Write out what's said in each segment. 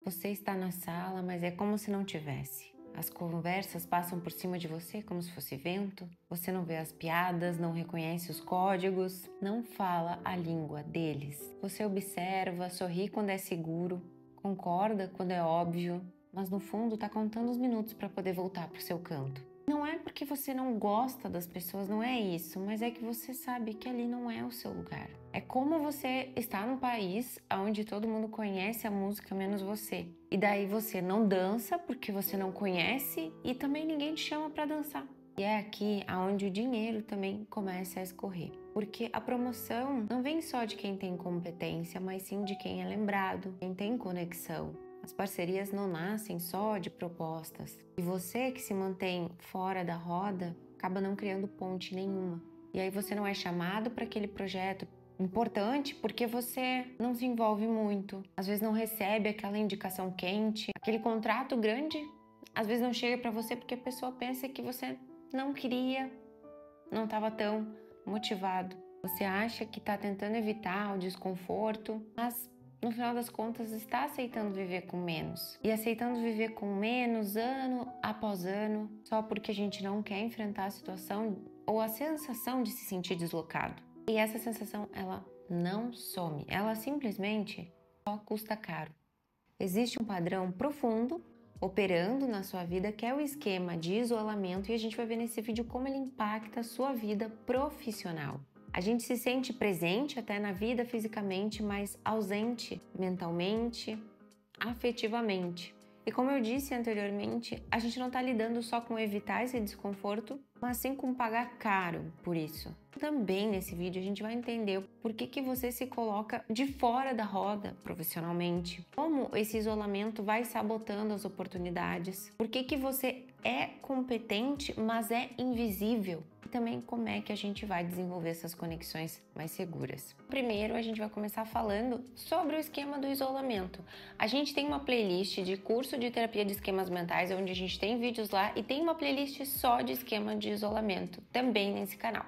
Você está na sala, mas é como se não tivesse. As conversas passam por cima de você como se fosse vento. Você não vê as piadas, não reconhece os códigos, não fala a língua deles. Você observa, sorri quando é seguro, concorda quando é óbvio, mas no fundo está contando os minutos para poder voltar para o seu canto. Não é porque você não gosta das pessoas, não é isso, mas é que você sabe que ali não é o seu lugar. É como você está num país onde todo mundo conhece a música menos você. E daí você não dança porque você não conhece e também ninguém te chama para dançar. E é aqui onde o dinheiro também começa a escorrer. Porque a promoção não vem só de quem tem competência, mas sim de quem é lembrado, quem tem conexão. As parcerias não nascem só de propostas. E você que se mantém fora da roda acaba não criando ponte nenhuma. E aí você não é chamado para aquele projeto importante porque você não se envolve muito. Às vezes não recebe aquela indicação quente, aquele contrato grande, às vezes não chega para você porque a pessoa pensa que você não queria, não estava tão motivado. Você acha que está tentando evitar o desconforto, mas no final das contas está aceitando viver com menos. E aceitando viver com menos ano após ano, só porque a gente não quer enfrentar a situação ou a sensação de se sentir deslocado. E essa sensação, ela não some, ela simplesmente só custa caro. Existe um padrão profundo operando na sua vida, que é o esquema de isolamento, e a gente vai ver nesse vídeo como ele impacta a sua vida profissional. A gente se sente presente até na vida fisicamente, mas ausente mentalmente, afetivamente. E como eu disse anteriormente, a gente não está lidando só com evitar esse desconforto, mas sim com pagar caro por isso. Também nesse vídeo a gente vai entender por que você se coloca de fora da roda profissionalmente, como esse isolamento vai sabotando as oportunidades, por que você é competente, mas é invisível, e também como é que a gente vai desenvolver essas conexões mais seguras. Primeiro, a gente vai começar falando sobre o esquema do isolamento. A gente tem uma playlist de curso de terapia de esquemas mentais, onde a gente tem vídeos lá, e tem uma playlist só de esquema de isolamento também nesse canal.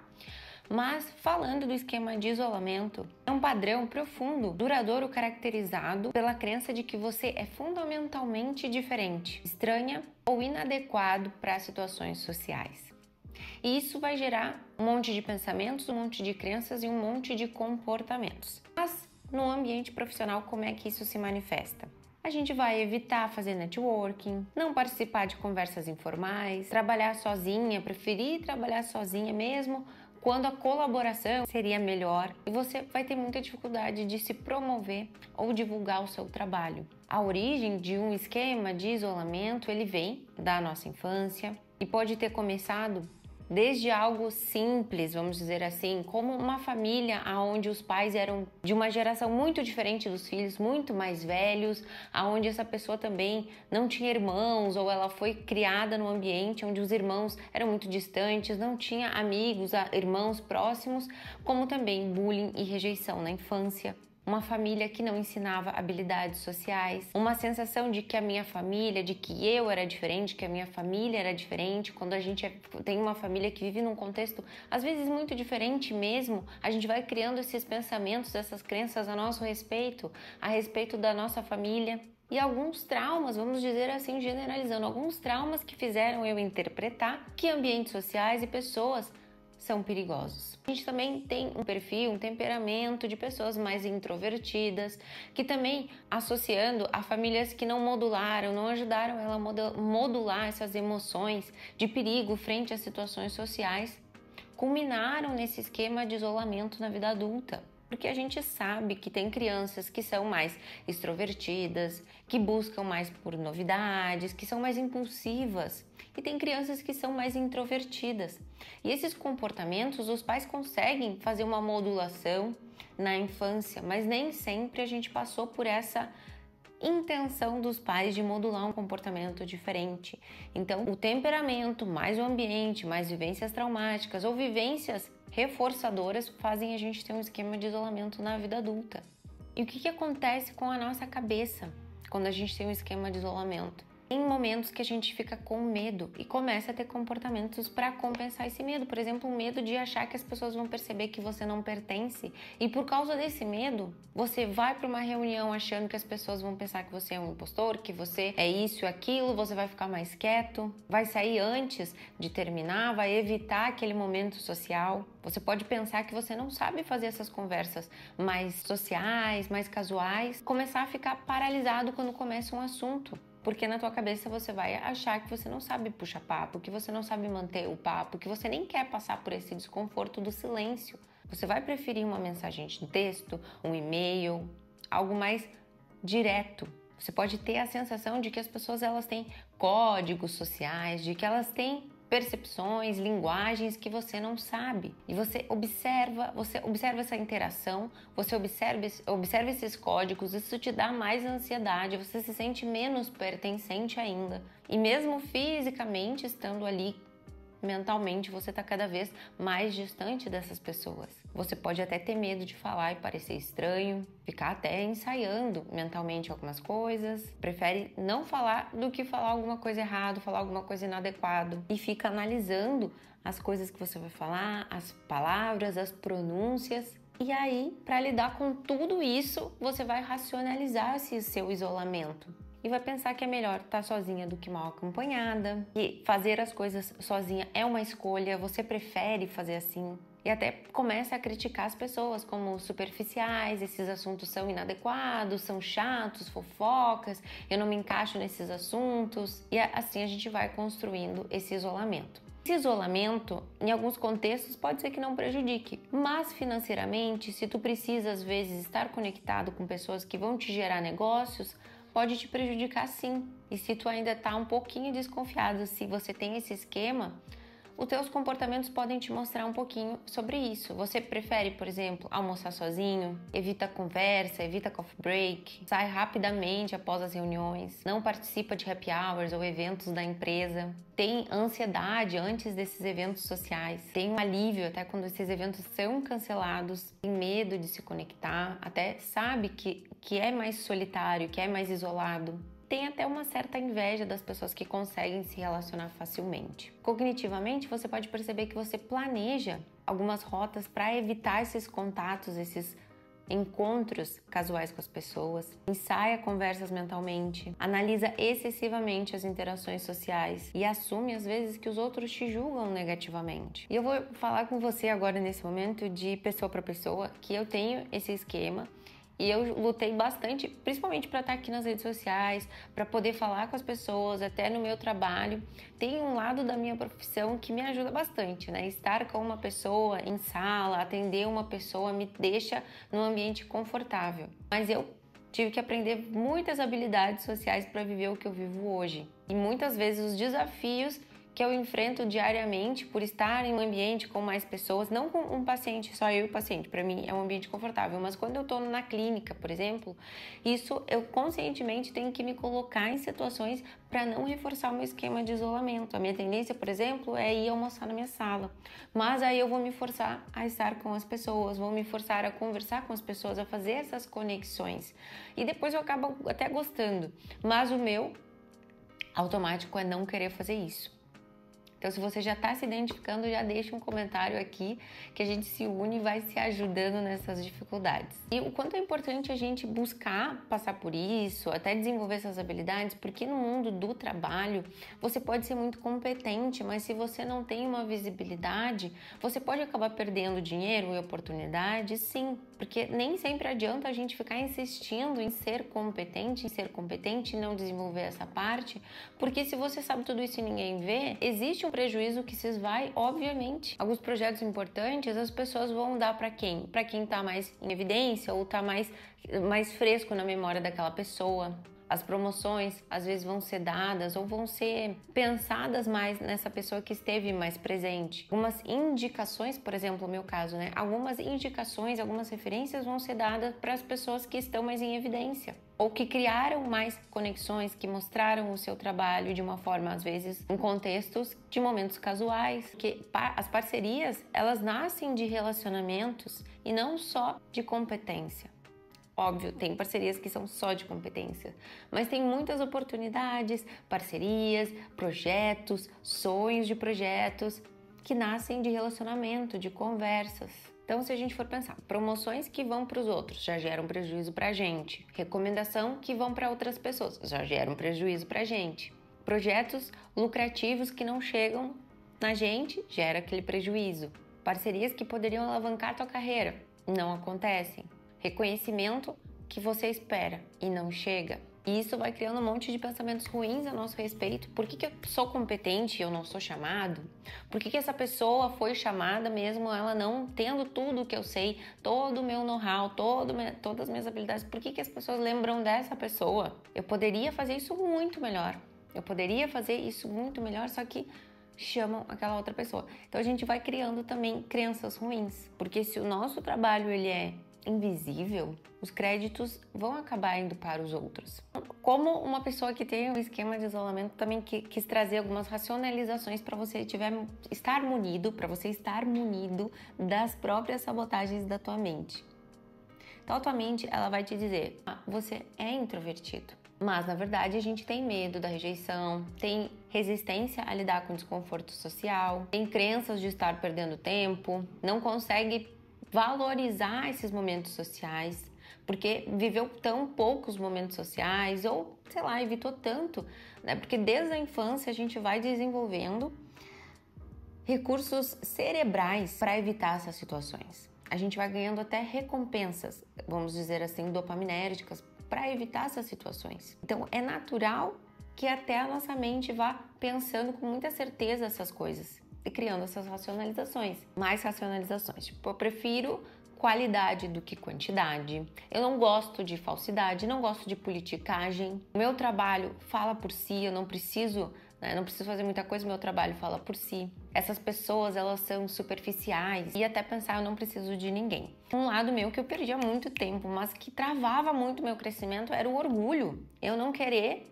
Mas falando do esquema de isolamento, é um padrão profundo, duradouro, caracterizado pela crença de que você é fundamentalmente diferente, estranha ou inadequado para situações sociais. E isso vai gerar um monte de pensamentos, um monte de crenças e um monte de comportamentos. Mas no ambiente profissional, como é que isso se manifesta? A gente vai evitar fazer networking, não participar de conversas informais, trabalhar sozinha, preferir trabalhar sozinha mesmo quando a colaboração seria melhor, e você vai ter muita dificuldade de se promover ou divulgar o seu trabalho. A origem de um esquema de isolamento, ele vem da nossa infância e pode ter começado desde algo simples, vamos dizer assim, como uma família onde os pais eram de uma geração muito diferente dos filhos, muito mais velhos, onde essa pessoa também não tinha irmãos, ou ela foi criada num ambiente onde os irmãos eram muito distantes, não tinha amigos, irmãos próximos, como também bullying e rejeição na infância. Uma família que não ensinava habilidades sociais, uma sensação de que a minha família, de que eu era diferente, que a minha família era diferente. Quando a gente tem uma família que vive num contexto às vezes muito diferente mesmo, a gente vai criando esses pensamentos, essas crenças a nosso respeito, a respeito da nossa família. E alguns traumas, vamos dizer assim, generalizando, alguns traumas que fizeram eu interpretar que ambientes sociais e pessoas são perigosos. A gente também tem um perfil, um temperamento de pessoas mais introvertidas, que também associando a famílias que não modularam, não ajudaram ela a modular essas emoções de perigo frente às situações sociais, culminaram nesse esquema de isolamento na vida adulta. Porque a gente sabe que tem crianças que são mais extrovertidas, que buscam mais por novidades, que são mais impulsivas. E tem crianças que são mais introvertidas. E esses comportamentos, os pais conseguem fazer uma modulação na infância, mas nem sempre a gente passou por essa intenção dos pais de modular um comportamento diferente. Então, o temperamento, mais o ambiente, mais vivências traumáticas ou vivências reforçadoras fazem a gente ter um esquema de isolamento na vida adulta. E o que acontece com a nossa cabeça quando a gente tem um esquema de isolamento? Tem momentos que a gente fica com medo e começa a ter comportamentos para compensar esse medo. Por exemplo, o medo de achar que as pessoas vão perceber que você não pertence. E por causa desse medo, você vai para uma reunião achando que as pessoas vão pensar que você é um impostor, que você é isso e aquilo, você vai ficar mais quieto, vai sair antes de terminar, vai evitar aquele momento social. Você pode pensar que você não sabe fazer essas conversas mais sociais, mais casuais, começar a ficar paralisado quando começa um assunto. Porque na tua cabeça você vai achar que você não sabe puxar papo, que você não sabe manter o papo, que você nem quer passar por esse desconforto do silêncio. Você vai preferir uma mensagem de texto, um e-mail, algo mais direto. Você pode ter a sensação de que as pessoas elas têm códigos sociais, de que elas têm percepções, linguagens que você não sabe. E você observa essa interação, você observa esses códigos, isso te dá mais ansiedade, você se sente menos pertencente ainda. E mesmo fisicamente estando ali, mentalmente você está cada vez mais distante dessas pessoas. Você pode até ter medo de falar e parecer estranho, ficar até ensaiando mentalmente algumas coisas, prefere não falar do que falar alguma coisa errada, falar alguma coisa inadequada e fica analisando as coisas que você vai falar, as palavras, as pronúncias. E aí, para lidar com tudo isso, você vai racionalizar esse seu isolamento. E vai pensar que é melhor estar sozinha do que mal acompanhada. E fazer as coisas sozinha é uma escolha, você prefere fazer assim. E até começa a criticar as pessoas como superficiais, esses assuntos são inadequados, são chatos, fofocas, eu não me encaixo nesses assuntos. E assim a gente vai construindo esse isolamento. Esse isolamento, em alguns contextos, pode ser que não prejudique, mas financeiramente, se tu precisa às vezes estar conectado com pessoas que vão te gerar negócios, pode te prejudicar sim. E se tu ainda está um pouquinho desconfiado se você tem esse esquema, os teus comportamentos podem te mostrar um pouquinho sobre isso. Você prefere, por exemplo, almoçar sozinho, evita conversa, evita coffee break, sai rapidamente após as reuniões, não participa de happy hours ou eventos da empresa, tem ansiedade antes desses eventos sociais, tem um alívio até quando esses eventos são cancelados, tem medo de se conectar, até sabe que é mais solitário, que é mais isolado. Tem até uma certa inveja das pessoas que conseguem se relacionar facilmente. Cognitivamente, você pode perceber que você planeja algumas rotas para evitar esses contatos, esses encontros casuais com as pessoas, ensaia conversas mentalmente, analisa excessivamente as interações sociais e assume às vezes que os outros te julgam negativamente. E eu vou falar com você agora nesse momento de pessoa para pessoa que eu tenho esse esquema. E eu lutei bastante, principalmente para estar aqui nas redes sociais, para poder falar com as pessoas, até no meu trabalho. Tem um lado da minha profissão que me ajuda bastante, né? Estar com uma pessoa em sala, atender uma pessoa me deixa num ambiente confortável. Mas eu tive que aprender muitas habilidades sociais para viver o que eu vivo hoje. E muitas vezes os desafios que eu enfrento diariamente por estar em um ambiente com mais pessoas, não com um paciente, só eu e o paciente, para mim é um ambiente confortável, mas quando eu estou na clínica, por exemplo, isso eu conscientemente tenho que me colocar em situações para não reforçar o meu esquema de isolamento. A minha tendência, por exemplo, é ir almoçar na minha sala, mas aí eu vou me forçar a estar com as pessoas, vou me forçar a conversar com as pessoas, a fazer essas conexões e depois eu acabo até gostando, mas o meu automático é não querer fazer isso. Então, se você já está se identificando, já deixa um comentário aqui que a gente se une e vai se ajudando nessas dificuldades. E o quanto é importante a gente buscar passar por isso, até desenvolver essas habilidades, porque no mundo do trabalho você pode ser muito competente, mas se você não tem uma visibilidade, você pode acabar perdendo dinheiro e oportunidades, sim, porque nem sempre adianta a gente ficar insistindo em ser competente e não desenvolver essa parte, porque se você sabe tudo isso e ninguém vê, existe um prejuízo que se esvai, obviamente. Alguns projetos importantes as pessoas vão dar para quem? Para quem está mais em evidência ou está mais fresco na memória daquela pessoa. As promoções às vezes vão ser dadas ou vão ser pensadas mais nessa pessoa que esteve mais presente. Algumas indicações, por exemplo, no meu caso, né? Algumas indicações, algumas referências vão ser dadas para as pessoas que estão mais em evidência ou que criaram mais conexões, que mostraram o seu trabalho de uma forma, às vezes, em contextos de momentos casuais. Porque as parcerias, elas nascem de relacionamentos e não só de competência. Óbvio, tem parcerias que são só de competência, mas tem muitas oportunidades, parcerias, projetos, sonhos de projetos que nascem de relacionamento, de conversas. Então, se a gente for pensar, promoções que vão para os outros já geram prejuízo para a gente. Recomendação que vão para outras pessoas já geram prejuízo para a gente. Projetos lucrativos que não chegam na gente gera aquele prejuízo. Parcerias que poderiam alavancar a tua carreira não acontecem. Reconhecimento que você espera e não chega. E isso vai criando um monte de pensamentos ruins a nosso respeito. Por que eu sou competente e eu não sou chamado? Por que essa pessoa foi chamada mesmo ela não tendo tudo que eu sei, todo o meu know-how, todas as minhas habilidades? Por que as pessoas lembram dessa pessoa? Eu poderia fazer isso muito melhor. Só que chamam aquela outra pessoa. Então a gente vai criando também crenças ruins. Porque se o nosso trabalho ele é invisível, os créditos vão acabar indo para os outros. Como uma pessoa que tem um esquema de isolamento também quis trazer algumas racionalizações para você estar munido das próprias sabotagens da tua mente. Então a tua mente ela vai te dizer, você é introvertido. Mas, na verdade, a gente tem medo da rejeição, tem resistência a lidar com desconforto social, tem crenças de estar perdendo tempo, não consegue valorizar esses momentos sociais, porque viveu tão poucos momentos sociais ou, sei lá, evitou tanto, né? Porque desde a infância a gente vai desenvolvendo recursos cerebrais para evitar essas situações. A gente vai ganhando até recompensas, vamos dizer assim, dopaminérgicas, para evitar essas situações. Então, é natural que até a nossa mente vá pensando com muita certeza essas coisas e criando essas racionalizações. Mais racionalizações. Tipo, eu prefiro qualidade do que quantidade. Eu não gosto de falsidade, não gosto de politicagem. O meu trabalho fala por si, eu não preciso fazer muita coisa, meu trabalho fala por si. Essas pessoas, elas são superficiais e até pensar, eu não preciso de ninguém. Um lado meu que eu perdi há muito tempo, mas que travava muito meu crescimento era o orgulho. Eu não querer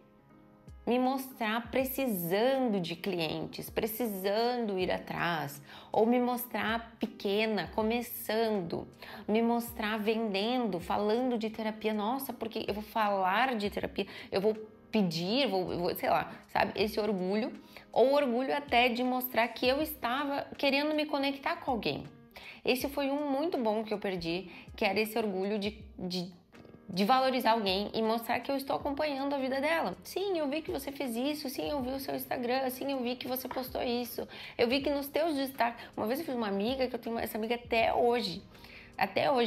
me mostrar precisando de clientes, precisando ir atrás, ou me mostrar pequena, começando, me mostrar vendendo, falando de terapia. Nossa, porque eu vou falar de terapia, eu vou pedir, vou sei lá, sabe? Esse orgulho, ou orgulho até de mostrar que eu estava querendo me conectar com alguém. Esse foi um muito bom que eu perdi, que era esse orgulho de valorizar alguém e mostrar que eu estou acompanhando a vida dela. Sim, eu vi que você fez isso, sim, eu vi o seu Instagram, sim, eu vi que você postou isso, eu vi que nos teus destaques... Uma vez eu fiz uma amiga, que eu tenho essa amiga até hoje,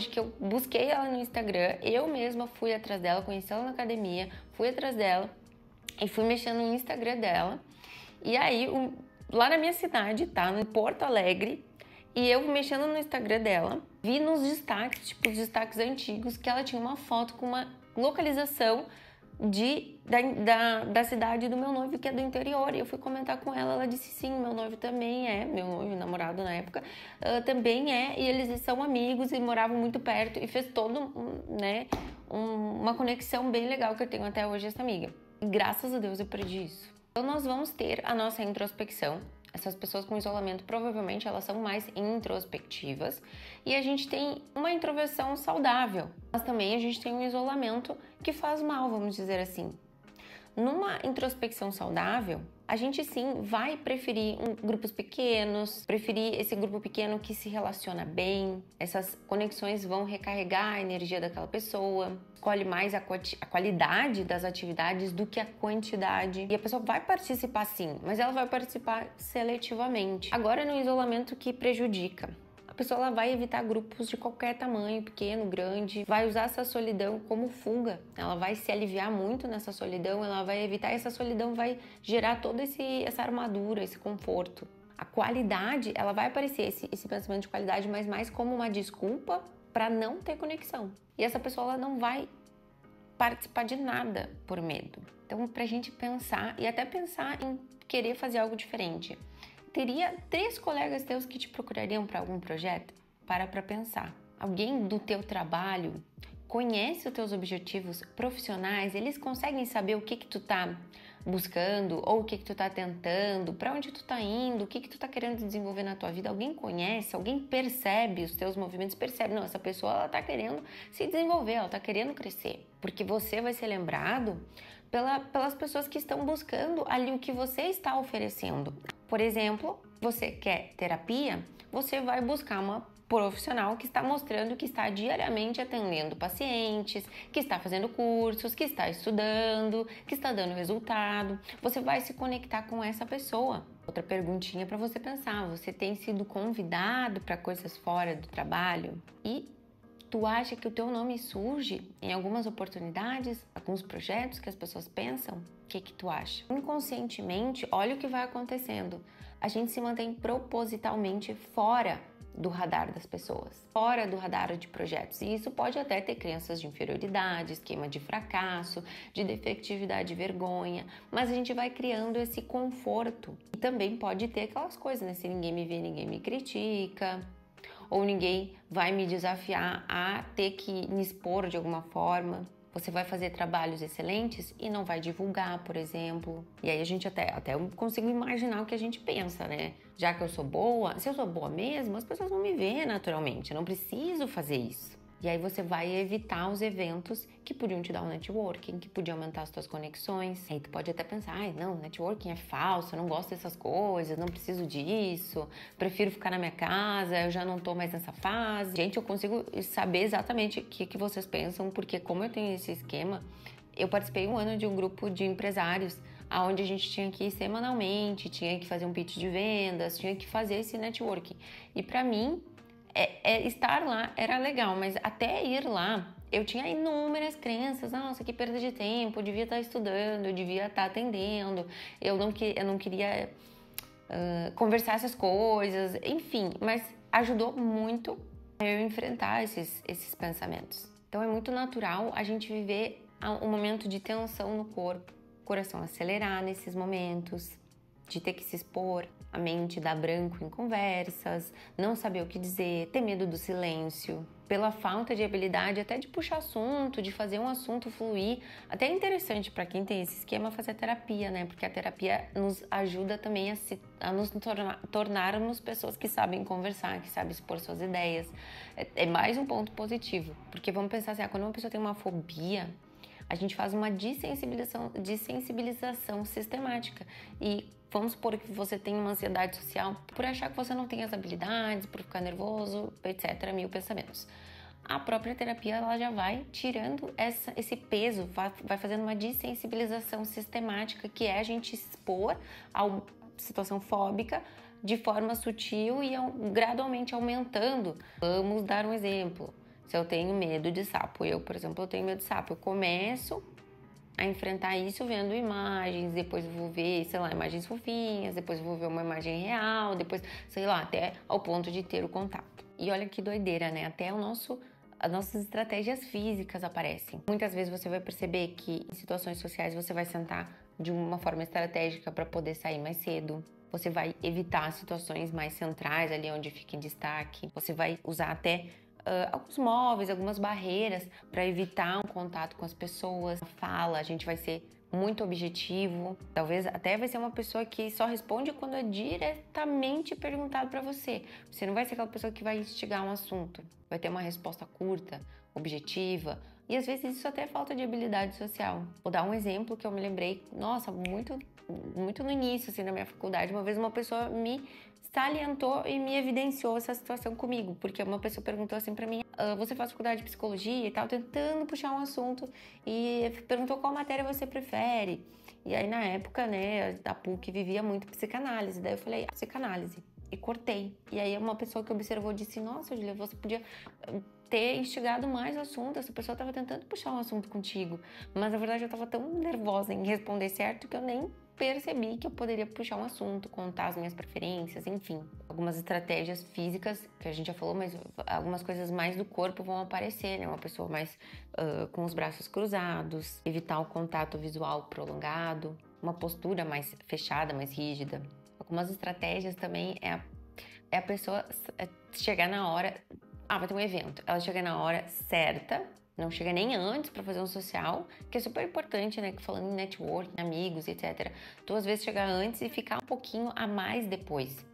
que eu busquei ela no Instagram, eu mesma fui atrás dela, conheci ela na academia, fui atrás dela e fui mexendo no Instagram dela. E aí, lá na minha cidade, tá, no Porto Alegre, e eu mexendo no Instagram dela, vi nos destaques, tipo os destaques antigos, que ela tinha uma foto com uma localização da cidade do meu noivo, que é do interior. E eu fui comentar com ela, ela disse sim, meu noivo também é, meu noivo, namorado na época, também é, e eles são amigos e moravam muito perto, e fez todo, né, uma conexão bem legal que eu tenho até hoje essa amiga. E graças a Deus eu perdi isso. Então nós vamos ter a nossa introspecção. Essas pessoas com isolamento, provavelmente, elas são mais introspectivas e a gente tem uma introversão saudável, mas também a gente tem um isolamento que faz mal, vamos dizer assim. Numa introspecção saudável, a gente sim vai preferir grupos pequenos, preferir esse grupo pequeno que se relaciona bem, essas conexões vão recarregar a energia daquela pessoa, escolhe mais a qualidade das atividades do que a quantidade. E a pessoa vai participar sim, mas ela vai participar seletivamente. Agora, no isolamento que prejudica, a pessoa ela vai evitar grupos de qualquer tamanho, pequeno, grande, vai usar essa solidão como fuga, ela vai se aliviar muito nessa solidão, ela vai evitar, essa solidão vai gerar toda essa armadura, esse conforto. A qualidade, ela vai aparecer, esse pensamento de qualidade, mas mais como uma desculpa para não ter conexão. E essa pessoa ela não vai participar de nada por medo. Então, pra gente pensar e até pensar em querer fazer algo diferente. Teria 3 colegas teus que te procurariam para algum projeto? Para pensar. Alguém do teu trabalho conhece os teus objetivos profissionais? Eles conseguem saber o que tu tá buscando, ou o que tu tá tentando, para onde tu tá indo, o que tu tá querendo desenvolver na tua vida. Alguém conhece, alguém percebe os teus movimentos, percebe, não, essa pessoa ela tá querendo se desenvolver, ela tá querendo crescer, porque você vai ser lembrado pelas pessoas que estão buscando ali o que você está oferecendo. Por exemplo, você quer terapia, você vai buscar uma profissional que está mostrando que está diariamente atendendo pacientes, que está fazendo cursos, que está estudando, que está dando resultado. Você vai se conectar com essa pessoa. Outra perguntinha para você pensar: você tem sido convidado para coisas fora do trabalho? E tu acha que o teu nome surge em algumas oportunidades, alguns projetos que as pessoas pensam? O que tu acha? Inconscientemente, olha o que vai acontecendo. A gente se mantém propositalmente fora do radar das pessoas, fora do radar de projetos. E isso pode até ter crenças de inferioridade, esquema de fracasso, de defectividade e vergonha, mas a gente vai criando esse conforto. E também pode ter aquelas coisas, né? Se ninguém me vê, ninguém me critica, ou ninguém vai me desafiar a ter que me expor de alguma forma. Você vai fazer trabalhos excelentes e não vai divulgar, por exemplo. E aí a gente até eu consigo imaginar o que a gente pensa, né? Já que eu sou boa, se eu sou boa mesmo, as pessoas vão me ver naturalmente. Eu não preciso fazer isso. E aí você vai evitar os eventos que podiam te dar um networking, que podiam aumentar as tuas conexões. Aí tu pode até pensar, ai, não, networking é falso, eu não gosto dessas coisas, não preciso disso, prefiro ficar na minha casa, eu já não tô mais nessa fase. Gente, eu consigo saber exatamente o que vocês pensam, porque como eu tenho esse esquema, eu participei um ano de um grupo de empresários, onde a gente tinha que ir semanalmente, tinha que fazer um pitch de vendas, tinha que fazer esse networking. E para mim, estar lá era legal, mas até ir lá eu tinha inúmeras crenças. Nossa, que perda de tempo, eu devia estar estudando, eu devia estar atendendo, eu não queria conversar essas coisas, enfim, mas ajudou muito a eu enfrentar esses pensamentos. Então é muito natural a gente viver um momento de tensão no corpo, coração acelerar nesses momentos, de ter que se expor, a mente dar branco em conversas, não saber o que dizer, ter medo do silêncio, pela falta de habilidade até de puxar assunto, de fazer um assunto fluir. Até é interessante para quem tem esse esquema fazer terapia, né? Porque a terapia nos ajuda também a nos tornarmos pessoas que sabem conversar, que sabem expor suas ideias. É mais um ponto positivo, porque vamos pensar assim, quando uma pessoa tem uma fobia, a gente faz uma desensibilização sistemática. E vamos supor que você tem uma ansiedade social por achar que você não tem as habilidades, por ficar nervoso, etc. Mil pensamentos. A própria terapia ela já vai tirando esse peso, vai fazendo uma desensibilização sistemática, que é a gente expor a situação fóbica de forma sutil e gradualmente aumentando. Vamos dar um exemplo. Se eu tenho medo de sapo, por exemplo, eu tenho medo de sapo, eu começo a enfrentar isso vendo imagens, depois eu vou ver, sei lá, imagens fofinhas, depois eu vou ver uma imagem real, depois, sei lá, até ao ponto de ter o contato. E olha que doideira, né? Até as nossas estratégias físicas aparecem. Muitas vezes você vai perceber que em situações sociais você vai sentar de uma forma estratégica para poder sair mais cedo. Você vai evitar situações mais centrais ali onde fica em destaque. Você vai usar até alguns móveis, algumas barreiras para evitar um contato com as pessoas. Fala, a gente vai ser muito objetivo. Talvez até vai ser uma pessoa que só responde quando é diretamente perguntado para você. Você não vai ser aquela pessoa que vai instigar um assunto. Vai ter uma resposta curta, objetiva. E às vezes isso até é falta de habilidade social. Vou dar um exemplo que eu me lembrei, nossa, muito no início assim, da minha faculdade. Uma vez uma pessoa me salientou e me evidenciou essa situação comigo, porque uma pessoa perguntou assim pra mim, você faz faculdade de psicologia e tal, tentando puxar um assunto, e perguntou qual matéria você prefere. E aí na época, né, a PUC vivia muito psicanálise, daí eu falei, psicanálise, e cortei. E aí uma pessoa que observou disse, nossa, Julia, você podia ter instigado mais o assunto, essa pessoa estava tentando puxar um assunto contigo, mas na verdade eu estava tão nervosa em responder certo que eu nem percebi que eu poderia puxar um assunto, contar as minhas preferências, enfim. Algumas estratégias físicas, que a gente já falou, mas algumas coisas mais do corpo vão aparecer, né? Uma pessoa mais com os braços cruzados, evitar o contato visual prolongado, uma postura mais fechada, mais rígida. Algumas estratégias também é a pessoa chegar na hora... vai ter um evento. Ela chega na hora certa, Não chega nem antes para fazer um social, que é super importante, né? Falando em networking, amigos, etc. Tu às vezes chegar antes e ficar um pouquinho a mais depois.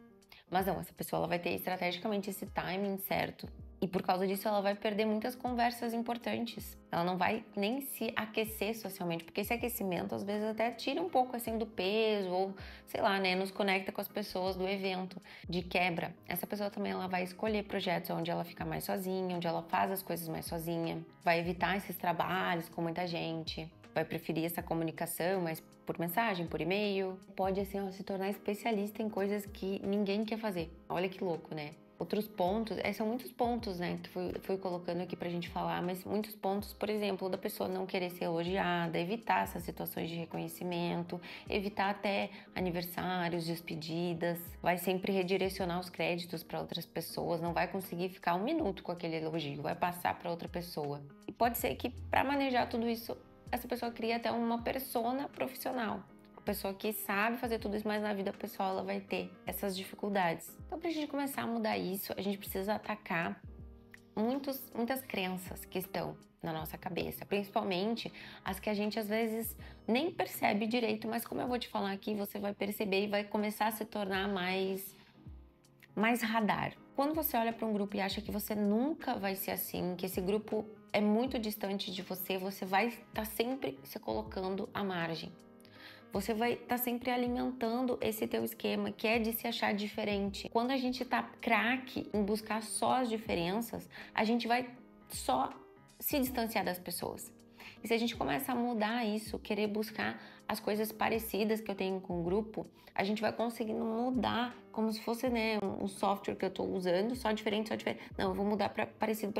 Mas não, essa pessoa ela vai ter estrategicamente esse timing certo. E por causa disso ela vai perder muitas conversas importantes. Ela não vai nem se aquecer socialmente, porque esse aquecimento às vezes até tira um pouco assim do peso ou, sei lá, né, nos conecta com as pessoas do evento, de quebra. Essa pessoa também ela vai escolher projetos onde ela fica mais sozinha, onde ela faz as coisas mais sozinha, vai evitar esses trabalhos com muita gente, vai preferir essa comunicação mais por mensagem, por e-mail. Pode assim, ó, se tornar especialista em coisas que ninguém quer fazer. Olha que louco, né? Outros pontos, são muitos pontos, né, que fui colocando aqui pra gente falar, mas muitos pontos, por exemplo, da pessoa não querer ser elogiada, evitar essas situações de reconhecimento, evitar até aniversários, despedidas, vai sempre redirecionar os créditos para outras pessoas, não vai conseguir ficar um minuto com aquele elogio, vai passar para outra pessoa. E pode ser que para manejar tudo isso, essa pessoa cria até uma persona profissional. Pessoa que sabe fazer tudo isso, mas na vida pessoal ela vai ter essas dificuldades. Então, pra gente começar a mudar isso, a gente precisa atacar muitas crenças que estão na nossa cabeça, principalmente as que a gente às vezes nem percebe direito, mas como eu vou te falar aqui, você vai perceber e vai começar a se tornar mais radar. Quando você olha para um grupo e acha que você nunca vai ser assim, que esse grupo é muito distante de você, você vai estar sempre se colocando à margem. Você vai estar sempre alimentando esse teu esquema, que é de se achar diferente. Quando a gente tá craque em buscar só as diferenças, a gente vai só se distanciar das pessoas. E se a gente começa a mudar isso, querer buscar as coisas parecidas que eu tenho com o grupo, a gente vai conseguindo mudar como se fosse, né, um software que eu tô usando, só diferente. Não, eu vou mudar para parecido.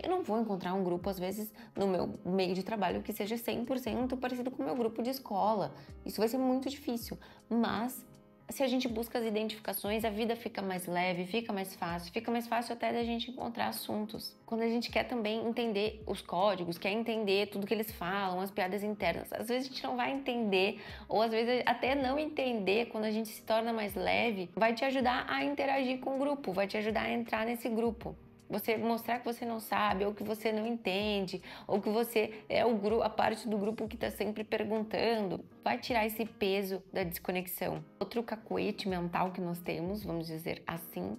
Eu não vou encontrar um grupo, às vezes, no meu meio de trabalho que seja 100% parecido com o meu grupo de escola. Isso vai ser muito difícil, mas se a gente busca as identificações, a vida fica mais leve, fica mais fácil até da gente encontrar assuntos. Quando a gente quer também entender os códigos, quer entender tudo que eles falam, as piadas internas, às vezes a gente não vai entender, ou às vezes até não entender, quando a gente se torna mais leve, vai te ajudar a interagir com o grupo, vai te ajudar a entrar nesse grupo. Você mostrar que você não sabe, ou que você não entende, ou que você é a parte do grupo que está sempre perguntando, vai tirar esse peso da desconexão. Outro cacuete mental que nós temos, vamos dizer assim,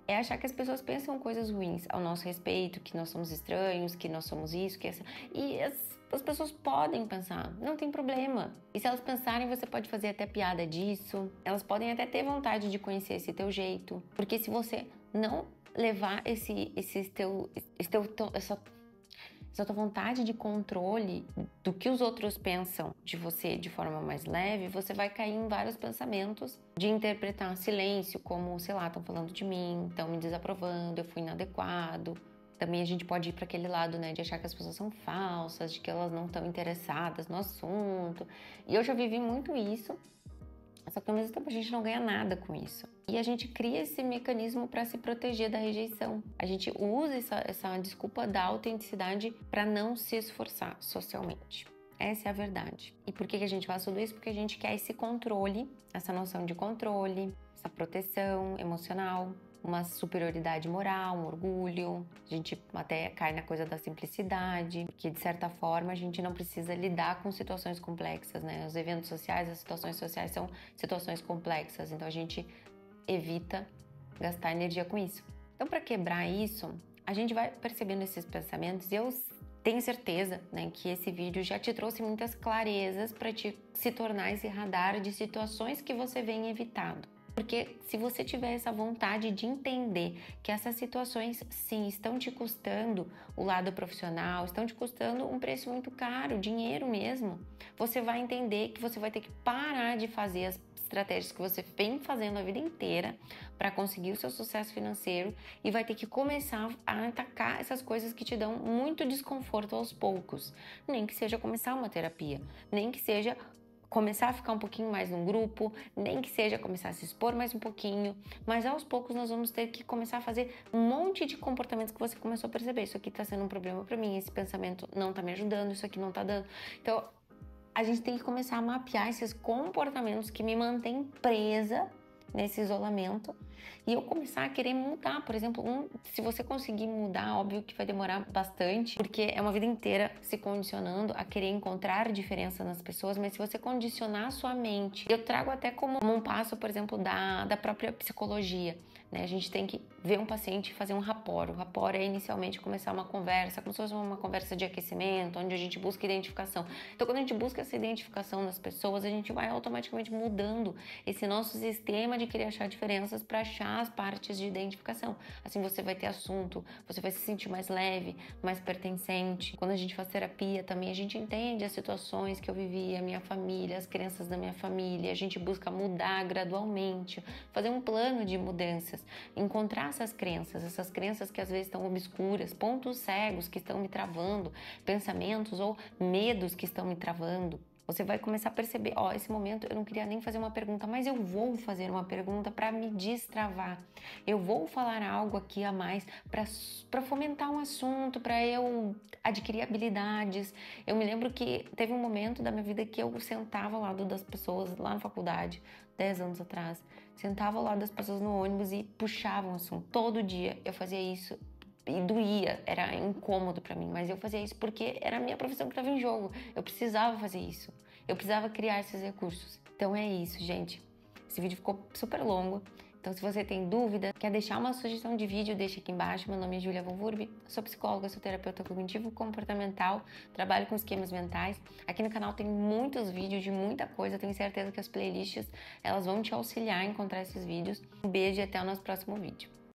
é achar que as pessoas pensam coisas ruins ao nosso respeito, que nós somos estranhos, que nós somos isso, que essa... E as pessoas podem pensar, não tem problema. E se elas pensarem, você pode fazer até piada disso. Elas podem até ter vontade de conhecer esse teu jeito. Porque se você não levar essa tua vontade de controle do que os outros pensam de você de forma mais leve, você vai cair em vários pensamentos de interpretar silêncio como, sei lá, estão falando de mim, estão me desaprovando, eu fui inadequado. Também a gente pode ir para aquele lado, né, de achar que as pessoas são falsas, de que elas não estão interessadas no assunto. E eu já vivi muito isso. Só que ao mesmo tempo a gente não ganha nada com isso. E a gente cria esse mecanismo para se proteger da rejeição. A gente usa essa desculpa da autenticidade para não se esforçar socialmente. Essa é a verdade. E por que a gente faz tudo isso? Porque a gente quer esse controle, essa noção de controle, essa proteção emocional, uma superioridade moral, um orgulho. A gente até cai na coisa da simplicidade, que de certa forma a gente não precisa lidar com situações complexas, né? Os eventos sociais, as situações sociais são situações complexas, então a gente evita gastar energia com isso. Então, para quebrar isso, a gente vai percebendo esses pensamentos e eu tenho certeza, né, que esse vídeo já te trouxe muitas clarezas para te se tornar esse radar de situações que você vem evitando. Porque se você tiver essa vontade de entender que essas situações, sim, estão te custando o lado profissional, estão te custando um preço muito caro, dinheiro mesmo, você vai entender que você vai ter que parar de fazer as estratégias que você vem fazendo a vida inteira para conseguir o seu sucesso financeiro e vai ter que começar a atacar essas coisas que te dão muito desconforto aos poucos. Nem que seja começar uma terapia, nem que seja começar a ficar um pouquinho mais num grupo, nem que seja começar a se expor mais um pouquinho, mas aos poucos nós vamos ter que começar a fazer um monte de comportamentos que você começou a perceber. Isso aqui tá sendo um problema para mim, esse pensamento não tá me ajudando, isso aqui não tá dando. Então, a gente tem que começar a mapear esses comportamentos que me mantêm presa nesse isolamento E eu começar a querer mudar, por exemplo, se você conseguir mudar, óbvio que vai demorar bastante, porque é uma vida inteira se condicionando a querer encontrar diferença nas pessoas, mas se você condicionar a sua mente, eu trago até como um passo, por exemplo, da própria psicologia, né? A gente tem que ver um paciente e fazer um rapport. O rapport é inicialmente começar uma conversa, como se fosse uma conversa de aquecimento, onde a gente busca identificação. Então, quando a gente busca essa identificação nas pessoas, a gente vai automaticamente mudando esse nosso sistema de querer achar diferenças para achar as partes de identificação. Assim você vai ter assunto, você vai se sentir mais leve, mais pertencente. Quando a gente faz terapia também, a gente entende as situações que eu vivi, a minha família, as crenças da minha família, a gente busca mudar gradualmente, fazer um plano de mudanças, encontrar essas crenças que às vezes estão obscuras, pontos cegos que estão me travando, pensamentos ou medos que estão me travando. Você vai começar a perceber, esse momento eu não queria nem fazer uma pergunta, mas eu vou fazer uma pergunta para me destravar. Eu vou falar algo aqui a mais para fomentar um assunto, para eu adquirir habilidades. Eu me lembro que teve um momento da minha vida que eu sentava ao lado das pessoas lá na faculdade, 10 anos atrás, sentava ao lado das pessoas no ônibus e puxava um assunto. Todo dia eu fazia isso. E doía, era incômodo pra mim, mas eu fazia isso porque era a minha profissão que estava em jogo. Eu precisava fazer isso, eu precisava criar esses recursos. Então é isso, gente. Esse vídeo ficou super longo, então se você tem dúvida, quer deixar uma sugestão de vídeo, deixa aqui embaixo. Meu nome é Julia Von Wurb, sou psicóloga, sou terapeuta cognitivo-comportamental, trabalho com esquemas mentais. Aqui no canal tem muitos vídeos de muita coisa, tenho certeza que as playlists elas vão te auxiliar a encontrar esses vídeos. Um beijo e até o nosso próximo vídeo.